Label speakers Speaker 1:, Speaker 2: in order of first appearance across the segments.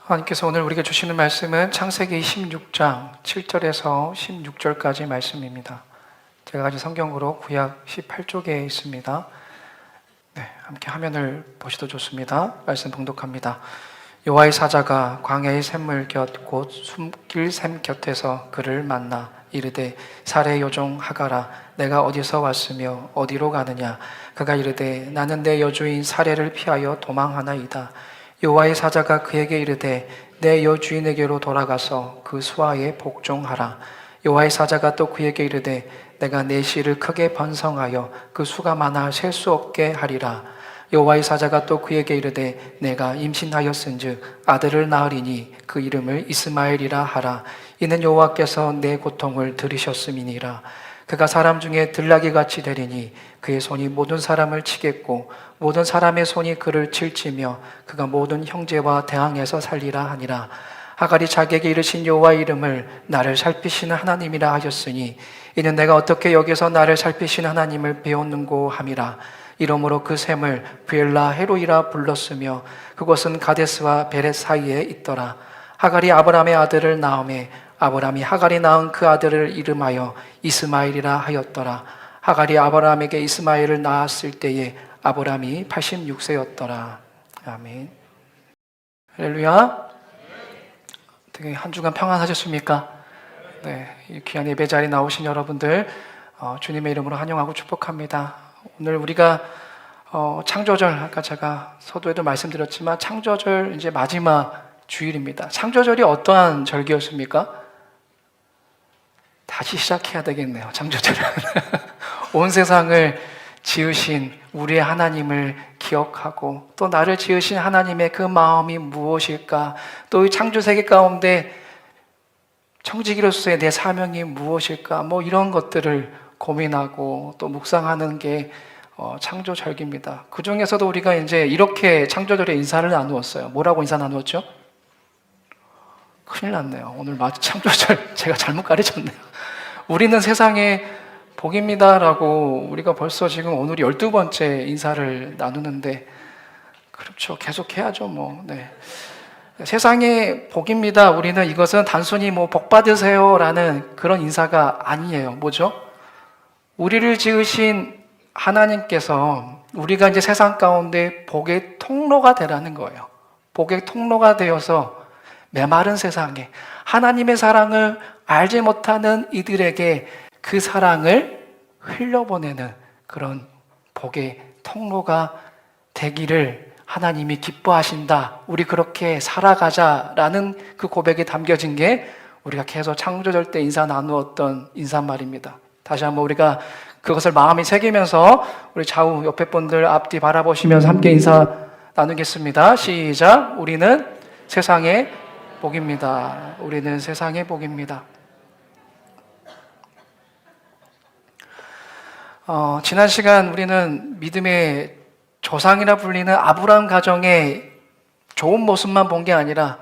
Speaker 1: 하나님께서 오늘 우리에게 주시는 말씀은 창세기 16장 7절에서 16절까지 말씀입니다. 제가 가진 성경으로 구약 18쪽에 있습니다. 네, 함께 화면을 보셔도 좋습니다. 말씀 봉독합니다. 여호와의 사자가 광야의 샘물 곁 곧 숨길 샘 곁에서 그를 만나 이르되 사레 여종 하가라 내가 어디서 왔으며 어디로 가느냐. 그가 이르되 나는 내 여주인 사레를 피하여 도망하나이다. 여호와의 사자가 그에게 이르되 내 여주인에게로 돌아가서 그 수하에 복종하라. 여호와의 사자가 또 그에게 이르되 내가 내 씨를 크게 번성하여 그 수가 많아 셀 수 없게 하리라. 여호와의 사자가 또 그에게 이르되 내가 임신하였은즉 아들을 낳으리니 그 이름을 이스마엘이라 하라. 이는 여호와께서 내 고통을 들으셨음이니라. 그가 사람 중에 들나귀같이 되리니 그의 손이 모든 사람을 치겠고 모든 사람의 손이 그를 칠지며 그가 모든 형제와 대항해서 살리라 하니라. 하갈이 자기에게 이르신 여호와의 이름을 나를 살피시는 하나님이라 하였으니 이는 내가 어떻게 여기서 나를 살피시는 하나님을 배웠는고 함이라. 이러므로 그 샘을 브엘라 헤로이라 불렀으며 그곳은 가데스와 베렛 사이에 있더라. 하갈이 아브라함의 아들을 낳음에 아브라함이 하갈이 낳은 그 아들을 이름하여 이스마엘이라 하였더라. 하갈이 아브라함에게 이스마엘을 낳았을 때에 아브라함이 86세였더라. 아멘. 할렐루야. 되게 한 주간 평안하셨습니까? 네, 이 귀한 예배 자리에 나오신 여러분들 주님의 이름으로 환영하고 축복합니다. 오늘 우리가 창조절, 아까 제가 서두에도 말씀드렸지만 창조절 이제 마지막 주일입니다. 창조절이 어떠한 절기였습니까? 다시 시작해야 되겠네요. 창조절은 온 세상을 지으신 우리의 하나님을 기억하고 또 나를 지으신 하나님의 그 마음이 무엇일까, 또 이 창조세계 가운데 청지기로서의 내 사명이 무엇일까, 이런 것들을 고민하고 또 묵상하는 게 창조절기입니다. 그 중에서도 우리가 이제 이렇게 창조절에 인사를 나누었어요. 뭐라고 인사 나누었죠? 큰일 났네요. 오늘 창조절 제가 잘못 가르쳤네요. 우리는 세상의 복입니다라고 우리가 벌써 지금 오늘이 12번째 인사를 나누는데, 그렇죠. 계속 해야죠, 네. 세상의 복입니다. 우리는 이것은 단순히 복 받으세요라는 그런 인사가 아니에요. 뭐죠? 우리를 지으신 하나님께서 우리가 이제 세상 가운데 복의 통로가 되라는 거예요. 복의 통로가 되어서 메마른 세상에 하나님의 사랑을 알지 못하는 이들에게 그 사랑을 흘려보내는 그런 복의 통로가 되기를 하나님이 기뻐하신다. 우리 그렇게 살아가자라는 그 고백이 담겨진 게 우리가 계속 창조절 때 인사 나누었던 인사말입니다. 다시 한번 우리가 그것을 마음에 새기면서 우리 좌우 옆에 분들 앞뒤 바라보시면서 함께 인사 나누겠습니다. 시작. 우리는 세상의 복입니다. 우리는 세상의 복입니다. 지난 시간 우리는 믿음의 조상이라 불리는 아브라함 가정의 좋은 모습만 본 게 아니라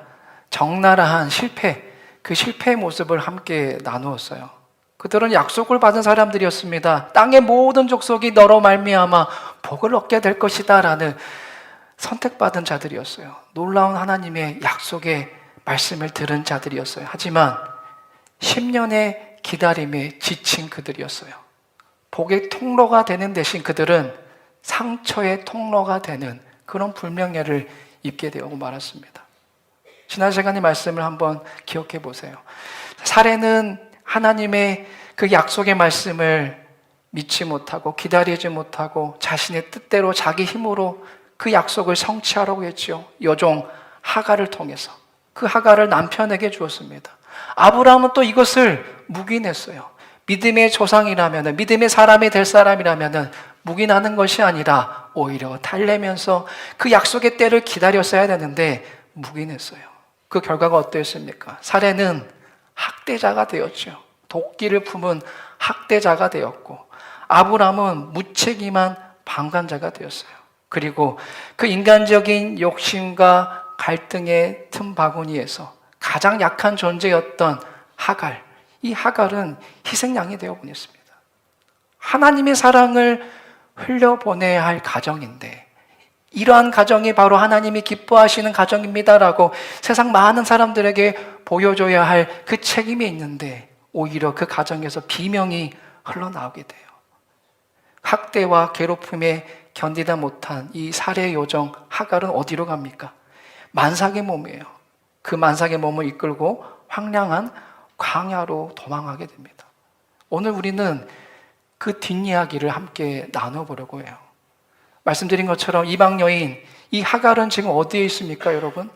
Speaker 1: 적나라한 실패, 그 실패의 모습을 함께 나누었어요. 그들은 약속을 받은 사람들이었습니다. 땅의 모든 족속이 너로 말미암아 복을 얻게 될 것이다 라는 선택받은 자들이었어요. 놀라운 하나님의 약속의 말씀을 들은 자들이었어요. 하지만 10년의 기다림에 지친 그들이었어요. 복의 통로가 되는 대신 그들은 상처의 통로가 되는 그런 불명예를 입게 되고 말았습니다. 지난 시간의 말씀을 한번 기억해 보세요. 사레는 하나님의 그 약속의 말씀을 믿지 못하고 기다리지 못하고 자신의 뜻대로 자기 힘으로 그 약속을 성취하려고 했죠. 여종 하갈을 통해서 그 하갈을 남편에게 주었습니다. 아브라함은 또 이것을 묵인했어요. 믿음의 조상이라면, 믿음의 사람이 될 사람이라면 묵인하는 것이 아니라 오히려 달래면서 그 약속의 때를 기다렸어야 되는데 묵인했어요. 그 결과가 어땠습니까? 사레는 학대자가 되었죠. 도끼를 품은 학대자가 되었고, 아브라함은 무책임한 방관자가 되었어요. 그리고 그 인간적인 욕심과 갈등의 틈바구니에서 가장 약한 존재였던 하갈, 이 하갈은 희생양이 되어 보냈습니다. 하나님의 사랑을 흘려보내야 할 가정인데 이러한 가정이 바로 하나님이 기뻐하시는 가정입니다라고 세상 많은 사람들에게 보여줘야 할 그 책임이 있는데 오히려 그 가정에서 비명이 흘러나오게 돼요. 학대와 괴롭힘에 견디다 못한 이 살해 요정 하갈은 어디로 갑니까? 만삭의 몸이에요. 그 만삭의 몸을 이끌고 황량한 광야로 도망하게 됩니다. 오늘 우리는 그 뒷이야기를 함께 나눠보려고 해요. 말씀드린 것처럼 이방 여인 이 하갈은 지금 어디에 있습니까, 여러분?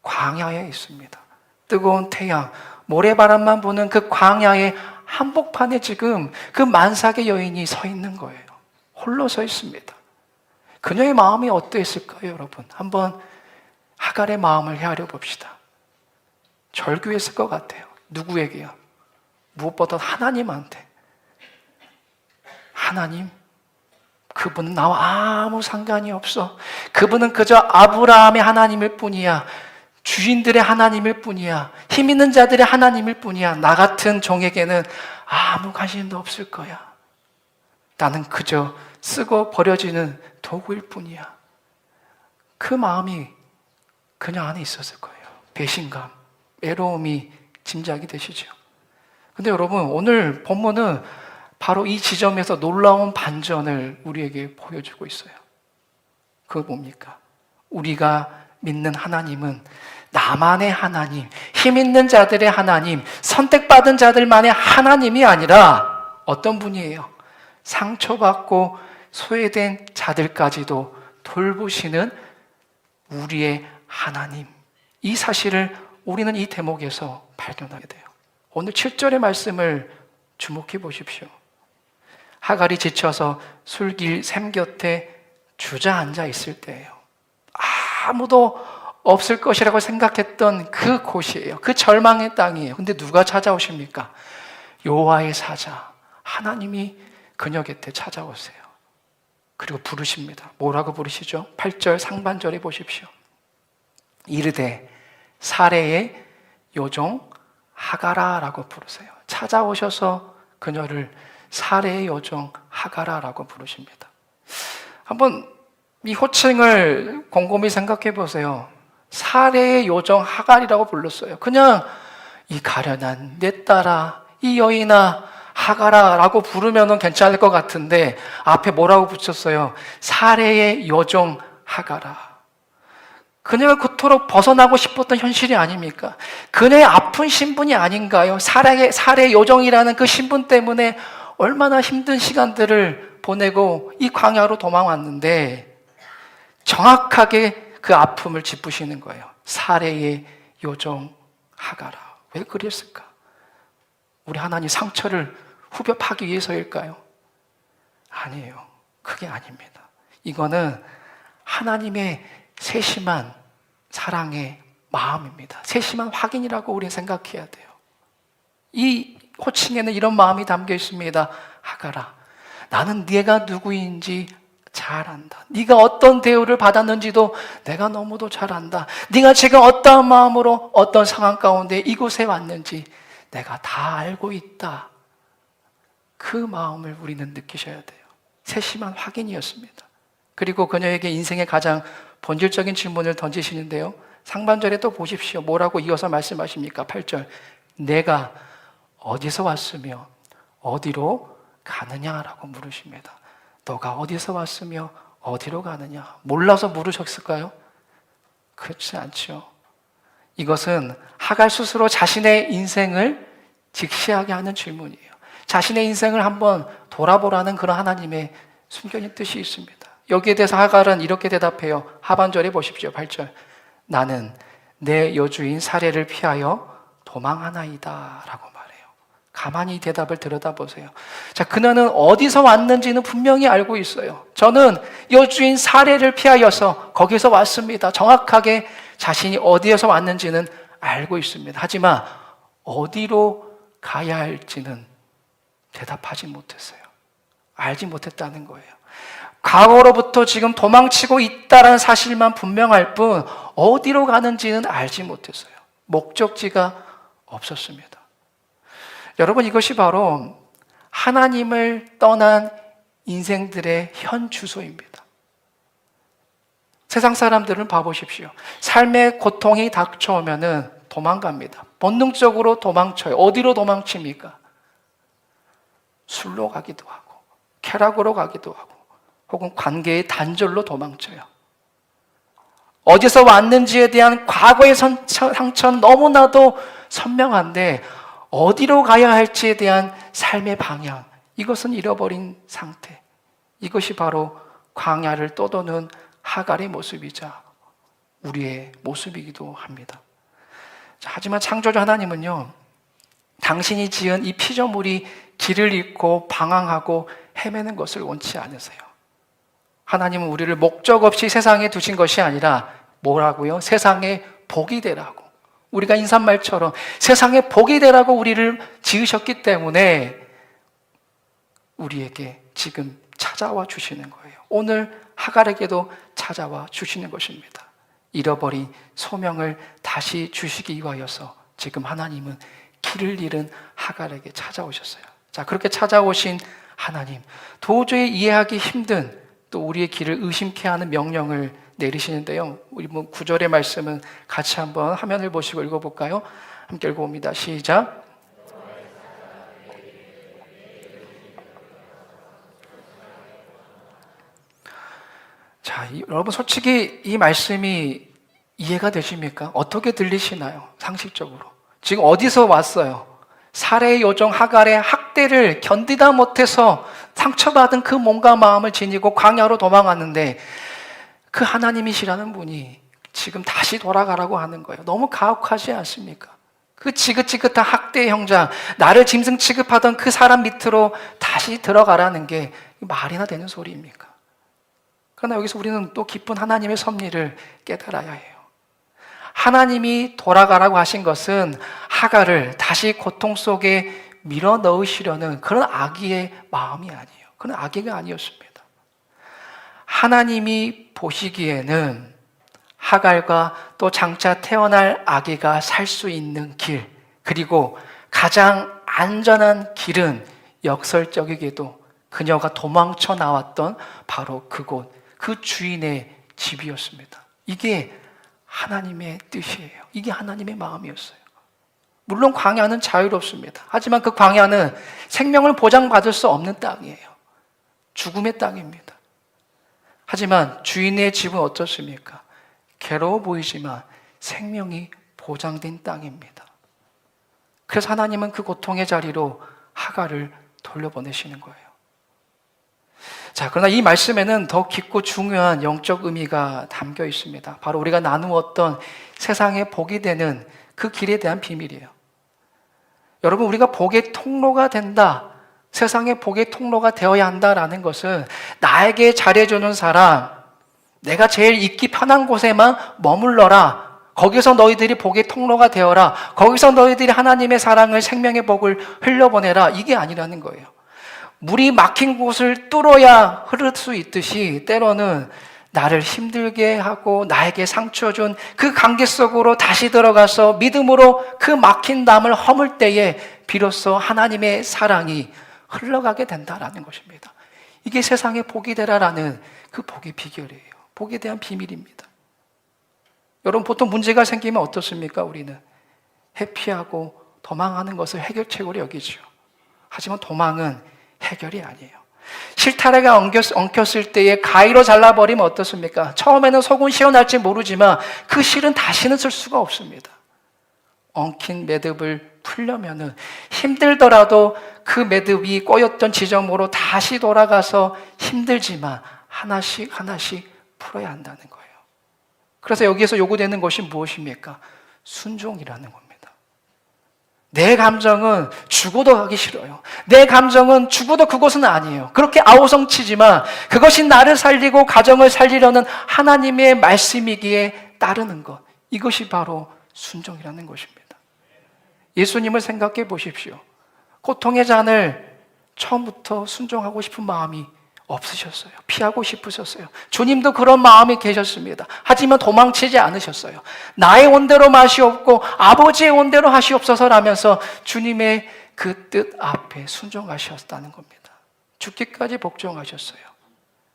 Speaker 1: 광야에 있습니다. 뜨거운 태양, 모래바람만 부는 그 광야의 한복판에 지금 그 만삭의 여인이 서 있는 거예요. 홀로 서 있습니다. 그녀의 마음이 어떠했을까요, 여러분? 한번 하갈의 마음을 헤아려 봅시다. 절규했을 것 같아요. 누구에게요? 무엇보다 하나님한테. 하나님, 그분은 나와 아무 상관이 없어. 그분은 그저 아브라함의 하나님일 뿐이야. 주인들의 하나님일 뿐이야. 힘 있는 자들의 하나님일 뿐이야. 나 같은 종에게는 아무 관심도 없을 거야. 나는 그저 쓰고 버려지는 도구일 뿐이야. 그 마음이 그녀 안에 있었을 거예요. 배신감, 외로움이 짐작이 되시죠. 근데 여러분, 오늘 본문은 바로 이 지점에서 놀라운 반전을 우리에게 보여주고 있어요. 그거 뭡니까? 우리가 믿는 하나님은 나만의 하나님, 힘 있는 자들의 하나님, 선택받은 자들만의 하나님이 아니라 어떤 분이에요? 상처받고 소외된 자들까지도 돌보시는 우리의 하나님. 이 사실을 우리는 이 대목에서 발견하게 돼요. 오늘 7절의 말씀을 주목해 보십시오. 하갈이 지쳐서 술길 샘 곁에 주저앉아 있을 때예요. 아무도 없을 것이라고 생각했던 그 곳이에요. 그 절망의 땅이에요. 근데 누가 찾아오십니까? 여호와의 사자 하나님이 그녀 곁에 찾아오세요. 그리고 부르십니다. 뭐라고 부르시죠? 8절 상반절에 보십시오. 이르되 사레의 요종 하가라라고 부르세요. 찾아오셔서 그녀를 사레의 요종 하가라라고 부르십니다. 한번 이 호칭을 곰곰이 생각해 보세요. 사레의 요정 하갈이라고 불렀어요. 그냥 이 가련한 내 딸아, 이 여인아 하가라라고 부르면 괜찮을 것 같은데 앞에 뭐라고 붙였어요? 사레의 요정 하가라. 그녀가 그토록 벗어나고 싶었던 현실이 아닙니까? 그녀의 아픈 신분이 아닌가요? 사레의 요정이라는 그 신분 때문에 얼마나 힘든 시간들을 보내고 이 광야로 도망왔는데 정확하게 그 아픔을 짚으시는 거예요. 사레의 요정 하가라. 왜 그랬을까? 우리 하나님 상처를 후벼 파기 위해서일까요? 아니에요. 그게 아닙니다. 이거는 하나님의 세심한 사랑의 마음입니다. 세심한 확인이라고 우리는 생각해야 돼요. 이 호칭에는 이런 마음이 담겨 있습니다. 하가라, 나는 네가 누구인지 잘 안다. 네가 어떤 대우를 받았는지도 내가 너무도 잘 안다. 네가 지금 어떠한 마음으로 어떤 상황 가운데 이곳에 왔는지 내가 다 알고 있다. 그 마음을 우리는 느끼셔야 돼요. 세심한 확인이었습니다. 그리고 그녀에게 인생의 가장 본질적인 질문을 던지시는데요. 상반절에 또 보십시오. 뭐라고 이어서 말씀하십니까? 8절. 내가 어디서 왔으며 어디로 가느냐라고 물으십니다. 너가 어디서 왔으며 어디로 가느냐? 몰라서 물으셨을까요? 그렇지 않죠. 이것은 하갈 스스로 자신의 인생을 직시하게 하는 질문이에요. 자신의 인생을 한번 돌아보라는 그런 하나님의 숨겨진 뜻이 있습니다. 여기에 대해서 하갈은 이렇게 대답해요. 하반절에 보십시오. 8절. 나는 내 여주인 사레를 피하여 도망하나이다 라고 말해요. 가만히 이 대답을 들여다보세요. 자, 그녀는 어디서 왔는지는 분명히 알고 있어요. 저는 여주인 사레를 피하여서 거기서 왔습니다. 정확하게 자신이 어디에서 왔는지는 알고 있습니다. 하지만 어디로 가야 할지는 대답하지 못했어요. 알지 못했다는 거예요. 과거로부터 지금 도망치고 있다는 사실만 분명할 뿐 어디로 가는지는 알지 못했어요. 목적지가 없었습니다. 여러분, 이것이 바로 하나님을 떠난 인생들의 현 주소입니다. 세상 사람들은 봐보십시오. 삶의 고통이 닥쳐오면은 도망갑니다. 본능적으로 도망쳐요. 어디로 도망칩니까? 술로 가기도 하고, 쾌락으로 가기도 하고, 혹은 관계의 단절로 도망쳐요. 어디서 왔는지에 대한 과거의 상처는 너무나도 선명한데 어디로 가야 할지에 대한 삶의 방향, 이것은 잃어버린 상태. 이것이 바로 광야를 떠도는 하갈의 모습이자 우리의 모습이기도 합니다. 하지만 창조주 하나님은요, 당신이 지은 이 피조물이 길을 잃고 방황하고 헤매는 것을 원치 않으세요. 하나님은 우리를 목적 없이 세상에 두신 것이 아니라 뭐라고요? 세상에 복이 되라고. 우리가 인사말처럼 세상에 복이 되라고 우리를 지으셨기 때문에 우리에게 지금 찾아와 주시는 거예요. 오늘 하갈에게도 찾아와 주시는 것입니다. 잃어버린 소명을 다시 주시기 위하여서 지금 하나님은 길을 잃은 하갈에게 찾아오셨어요. 자, 그렇게 찾아오신 하나님, 도저히 이해하기 힘든 또 우리의 길을 의심케 하는 명령을 내리시는데요. 우리 9절의 말씀은 같이 한번 화면을 보시고 읽어볼까요? 함께 읽어봅니다. 시작. 자, 여러분 솔직히 이 말씀이 이해가 되십니까? 어떻게 들리시나요? 상식적으로. 지금 어디서 왔어요? 살해의 요정 하갈의 학대를 견디다 못해서 상처받은 그 몸과 마음을 지니고 광야로 도망왔는데 그 하나님이시라는 분이 지금 다시 돌아가라고 하는 거예요. 너무 가혹하지 않습니까? 그 지긋지긋한 학대의 형장, 나를 짐승 취급하던 그 사람 밑으로 다시 들어가라는 게 말이나 되는 소리입니까? 그러나 여기서 우리는 또 깊은 하나님의 섭리를 깨달아야 해요. 하나님이 돌아가라고 하신 것은 하갈을 다시 고통 속에 밀어 넣으시려는 그런 악의의 마음이 아니에요. 그런 악의가 아니었습니다. 하나님이 보시기에는 하갈과 또 장차 태어날 아기가 살 수 있는 길, 그리고 가장 안전한 길은 역설적이게도 그녀가 도망쳐 나왔던 바로 그곳, 그 주인의 집이었습니다. 이게 하나님의 뜻이에요. 이게 하나님의 마음이었어요. 물론 광야는 자유롭습니다. 하지만 그 광야는 생명을 보장받을 수 없는 땅이에요. 죽음의 땅입니다. 하지만 주인의 집은 어떻습니까? 괴로워 보이지만 생명이 보장된 땅입니다. 그래서 하나님은 그 고통의 자리로 하갈을 돌려보내시는 거예요. 자, 그러나 이 말씀에는 더 깊고 중요한 영적 의미가 담겨 있습니다. 바로 우리가 나누었던 세상의 복이 되는 그 길에 대한 비밀이에요. 여러분, 우리가 복의 통로가 된다, 세상의 복의 통로가 되어야 한다라는 것은 나에게 잘해주는 사람, 내가 제일 있기 편한 곳에만 머물러라, 거기서 너희들이 복의 통로가 되어라, 거기서 너희들이 하나님의 사랑을, 생명의 복을 흘려보내라, 이게 아니라는 거예요. 물이 막힌 곳을 뚫어야 흐를 수 있듯이 때로는 나를 힘들게 하고 나에게 상처 준 그 관계 속으로 다시 들어가서 믿음으로 그 막힌 담을 허물 때에 비로소 하나님의 사랑이 흘러가게 된다라는 것입니다. 이게 세상의 복이 되라라는 그 복의 비결이에요. 복에 대한 비밀입니다. 여러분, 보통 문제가 생기면 어떻습니까? 우리는 회피하고 도망하는 것을 해결책으로 여기죠. 하지만 도망은 해결이 아니에요. 실타래가 엉켰을 때에 가위로 잘라버리면 어떻습니까? 처음에는 속은 시원할지 모르지만 그 실은 다시는 쓸 수가 없습니다. 엉킨 매듭을 풀려면은 힘들더라도 그 매듭이 꼬였던 지점으로 다시 돌아가서 힘들지만 하나씩 하나씩 풀어야 한다는 거예요. 그래서 여기에서 요구되는 것이 무엇입니까? 순종이라는 겁니다. 내 감정은 죽어도 가기 싫어요. 내 감정은 죽어도 그것은 아니에요. 그렇게 아우성치지만 그것이 나를 살리고 가정을 살리려는 하나님의 말씀이기에 따르는 것, 이것이 바로 순종이라는 것입니다. 예수님을 생각해 보십시오. 고통의 잔을 처음부터 순종하고 싶은 마음이 없으셨어요. 피하고 싶으셨어요. 주님도 그런 마음이 계셨습니다. 하지만 도망치지 않으셨어요. 나의 원대로 마시옵고 아버지의 원대로 하시옵소서라면서 주님의 그 뜻 앞에 순종하셨다는 겁니다. 죽기까지 복종하셨어요.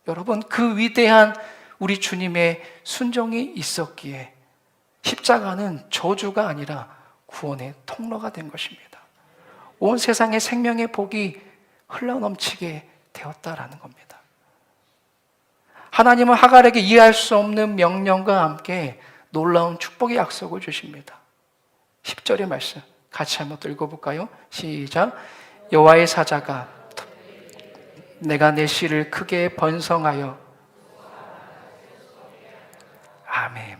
Speaker 1: 여러분, 그 위대한 우리 주님의 순종이 있었기에 십자가는 저주가 아니라 구원의 통로가 된 것입니다. 온 세상의 생명의 복이 흘러넘치게 되었다라는 겁니다. 하나님은 하갈에게 이해할 수 없는 명령과 함께 놀라운 축복의 약속을 주십니다. 10절의 말씀 같이 한번 또 읽어볼까요? 시작. 여호와의 사자가 내가 내 씨를 크게 번성하여 아멘.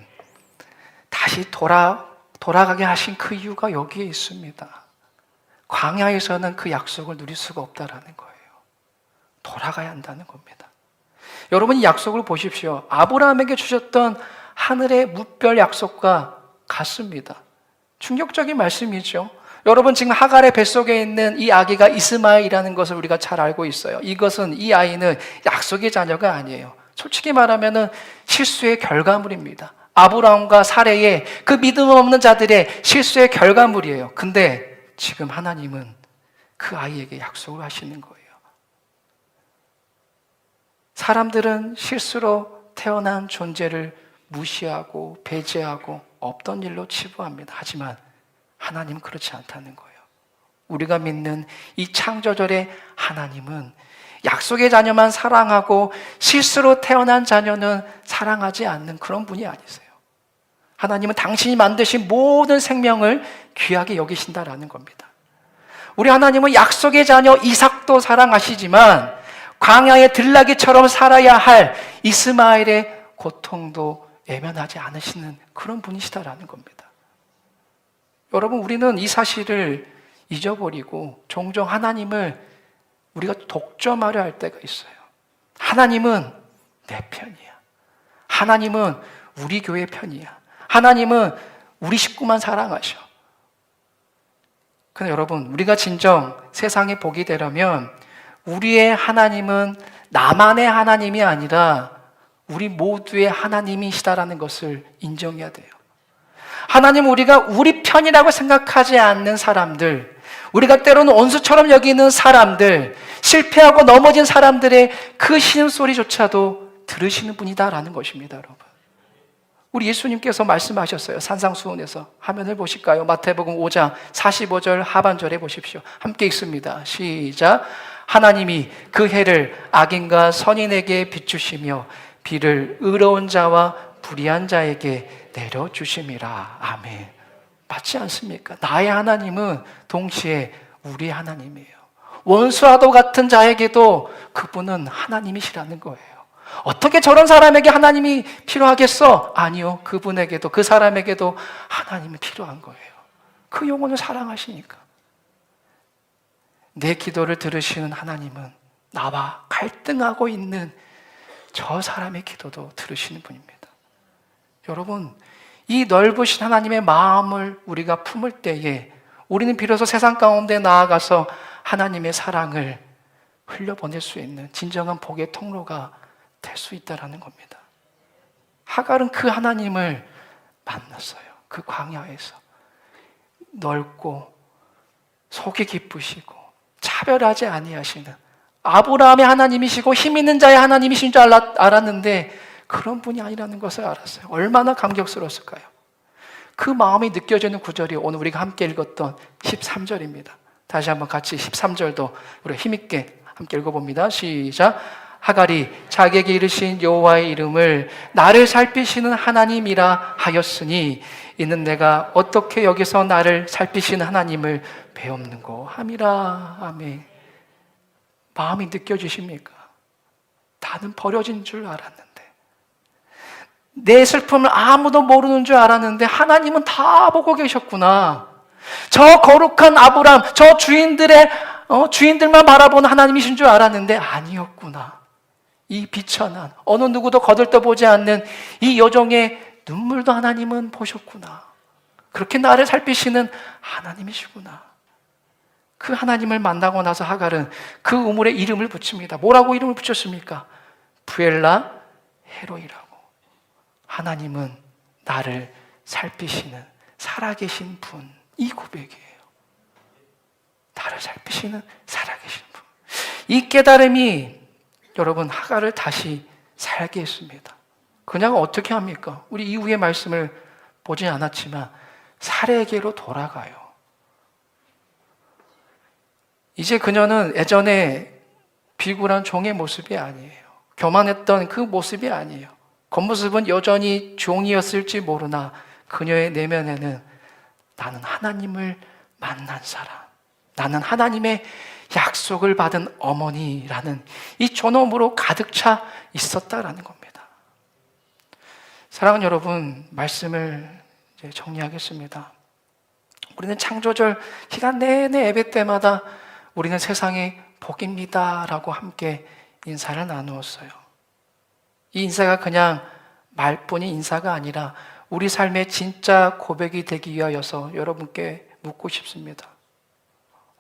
Speaker 1: 다시 돌아가게 하신 그 이유가 여기에 있습니다. 광야에서는 그 약속을 누릴 수가 없다라는 거예요. 돌아가야 한다는 겁니다. 여러분 이 약속을 보십시오. 아브라함에게 주셨던 하늘의 무별 약속과 같습니다. 충격적인 말씀이죠. 여러분 지금 하갈의 뱃속에 있는 이 아기가 이스마엘이라는 것을 우리가 잘 알고 있어요. 이 아이는 약속의 자녀가 아니에요. 솔직히 말하면 실수의 결과물입니다. 아브라함과 사레의 그 믿음 없는 자들의 실수의 결과물이에요. 근데 지금 하나님은 그 아이에게 약속을 하시는 거예요. 사람들은 실수로 태어난 존재를 무시하고 배제하고 없던 일로 치부합니다. 하지만 하나님은 그렇지 않다는 거예요. 우리가 믿는 이 창조절의 하나님은 약속의 자녀만 사랑하고 실수로 태어난 자녀는 사랑하지 않는 그런 분이 아니세요. 하나님은 당신이 만드신 모든 생명을 귀하게 여기신다라는 겁니다. 우리 하나님은 약속의 자녀 이삭도 사랑하시지만 광야의 들나귀처럼 살아야 할 이스마엘의 고통도 외면하지 않으시는 그런 분이시다라는 겁니다. 여러분 우리는 이 사실을 잊어버리고 종종 하나님을 우리가 독점하려 할 때가 있어요. 하나님은 내 편이야. 하나님은 우리 교회 편이야. 하나님은 우리 식구만 사랑하셔. 근데 여러분 우리가 진정 세상에 복이 되려면 우리의 하나님은 나만의 하나님이 아니라 우리 모두의 하나님이시다라는 것을 인정해야 돼요. 하나님 우리가 우리 편이라고 생각하지 않는 사람들, 우리가 때로는 원수처럼 여기는 사람들, 실패하고 넘어진 사람들의 그 신음소리조차도 들으시는 분이다라는 것입니다, 여러분. 우리 예수님께서 말씀하셨어요. 산상수훈에서 화면을 보실까요? 마태복음 5장 45절 하반절에 보십시오. 함께 읽습니다. 시작. 하나님이 그 해를 악인과 선인에게 비추시며 비를 의로운 자와 불의한 자에게 내려주심이라. 아멘. 맞지 않습니까? 나의 하나님은 동시에 우리 하나님이에요. 원수와도 같은 자에게도 그분은 하나님이시라는 거예요. 어떻게 저런 사람에게 하나님이 필요하겠어? 아니요. 그분에게도 그 사람에게도 하나님이 필요한 거예요. 그 영혼을 사랑하시니까. 내 기도를 들으시는 하나님은 나와 갈등하고 있는 저 사람의 기도도 들으시는 분입니다. 여러분, 이 넓으신 하나님의 마음을 우리가 품을 때에 우리는 비로소 세상 가운데 나아가서 하나님의 사랑을 흘려보낼 수 있는 진정한 복의 통로가 될 수 있다는 겁니다. 하갈은 그 하나님을 만났어요. 그 광야에서. 넓고 속이 깊으시고 차별하지 아니하시는 아브라함의 하나님이시고 힘 있는 자의 하나님이신 줄 알았는데 그런 분이 아니라는 것을 알았어요. 얼마나 감격스러웠을까요? 그 마음이 느껴지는 구절이 오늘 우리가 함께 읽었던 13절입니다. 다시 한번 같이 13절도 우리가 힘있게 함께 읽어봅니다. 시작. 하갈이 자기에게 이르신 여호와의 이름을 나를 살피시는 하나님이라 하였으니 이는 내가 어떻게 여기서 나를 살피시는 하나님을 배웠는고 함이라. 아멘. 마음이 느껴지십니까? 나는 버려진 줄 알았는데, 내 슬픔을 아무도 모르는 줄 알았는데 하나님은 다 보고 계셨구나. 저 거룩한 아브람, 저 주인들만 바라보는 하나님이신 줄 알았는데 아니었구나. 이 비천한 어느 누구도 거들떠보지 않는 이 여종의 눈물도 하나님은 보셨구나. 그렇게 나를 살피시는 하나님이시구나. 그 하나님을 만나고 나서 하갈은 그 우물에 이름을 붙입니다. 뭐라고 이름을 붙였습니까? 부엘라 헤로이라고. 하나님은 나를 살피시는 살아계신 분. 이 고백이에요. 나를 살피시는 살아계신 분. 이 깨달음이 여러분 하갈을 다시 살게 했습니다. 그녀가 어떻게 합니까? 우리 이후의 말씀을 보지 않았지만 사례에게로 돌아가요. 이제 그녀는 예전에 비굴한 종의 모습이 아니에요. 교만했던 그 모습이 아니에요. 겉모습은 여전히 종이었을지 모르나 그녀의 내면에는 나는 하나님을 만난 사람, 나는 하나님의 약속을 받은 어머니라는 이 존엄으로 가득 차 있었다라는 겁니다. 사랑하는 여러분, 말씀을 이제 정리하겠습니다. 우리는 창조절 기간 내내 예배 때마다 우리는 세상의 복입니다 라고 함께 인사를 나누었어요. 이 인사가 그냥 말뿐인 인사가 아니라 우리 삶의 진짜 고백이 되기 위하여서 여러분께 묻고 싶습니다.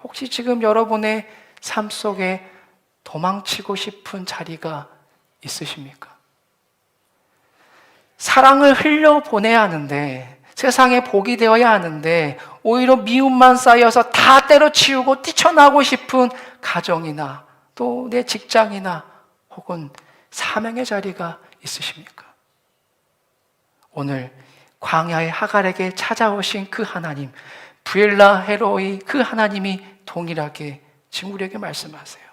Speaker 1: 혹시 지금 여러분의 삶 속에 도망치고 싶은 자리가 있으십니까? 사랑을 흘려보내야 하는데, 세상에 복이 되어야 하는데 오히려 미움만 쌓여서 다 때려치우고 뛰쳐나오고 싶은 가정이나 또 내 직장이나 혹은 사명의 자리가 있으십니까? 오늘 광야의 하갈에게 찾아오신 그 하나님, 브엘라 헤로의 그 하나님이 동일하게 지금 우리에게 말씀하세요.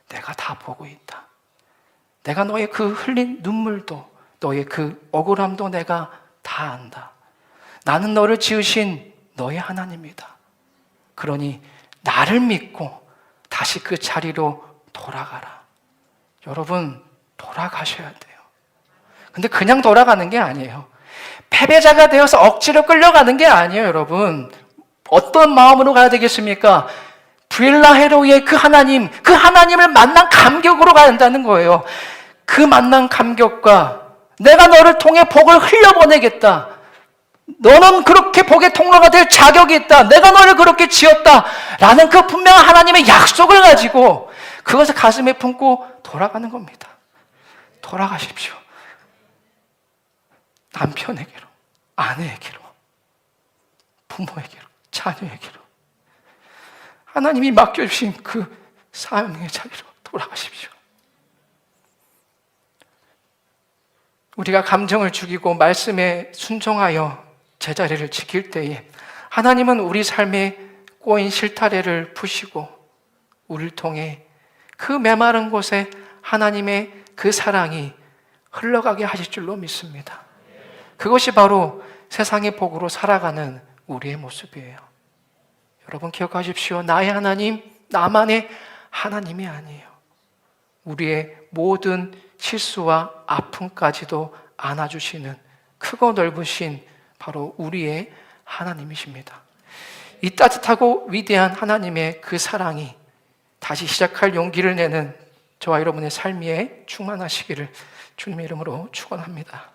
Speaker 1: 내가 다 보고 있다. 내가 너의 그 흘린 눈물도, 너의 그 억울함도 내가 다 안다. 나는 너를 지으신 너의 하나님이다. 그러니 나를 믿고 다시 그 자리로 돌아가라. 여러분, 돌아가셔야 돼요. 근데 그냥 돌아가는 게 아니에요. 패배자가 되어서 억지로 끌려가는 게 아니에요, 여러분. 어떤 마음으로 가야 되겠습니까? 브엘라 헤로의 그 하나님, 그 하나님을 만난 감격으로 가야 한다는 거예요. 그 만난 감격과 내가 너를 통해 복을 흘려보내겠다. 너는 그렇게 복의 통로가 될 자격이 있다. 내가 너를 그렇게 지었다. 라는 그 분명한 하나님의 약속을 가지고 그것을 가슴에 품고 돌아가는 겁니다. 돌아가십시오. 남편에게로, 아내에게로, 부모에게로, 자녀에게로. 하나님이 맡겨주신 그 사명의 자리로 돌아가십시오. 우리가 감정을 죽이고 말씀에 순종하여 제자리를 지킬 때에 하나님은 우리 삶에 꼬인 실타래를 푸시고 우리를 통해 그 메마른 곳에 하나님의 그 사랑이 흘러가게 하실 줄로 믿습니다. 그것이 바로 세상의 복으로 살아가는 우리의 모습이에요. 여러분 기억하십시오. 나의 하나님, 나만의 하나님이 아니에요. 우리의 모든 실수와 아픔까지도 안아주시는 크고 넓으신 바로 우리의 하나님이십니다. 이 따뜻하고 위대한 하나님의 그 사랑이 다시 시작할 용기를 내는 저와 여러분의 삶 위에 충만하시기를 주님의 이름으로 축원합니다.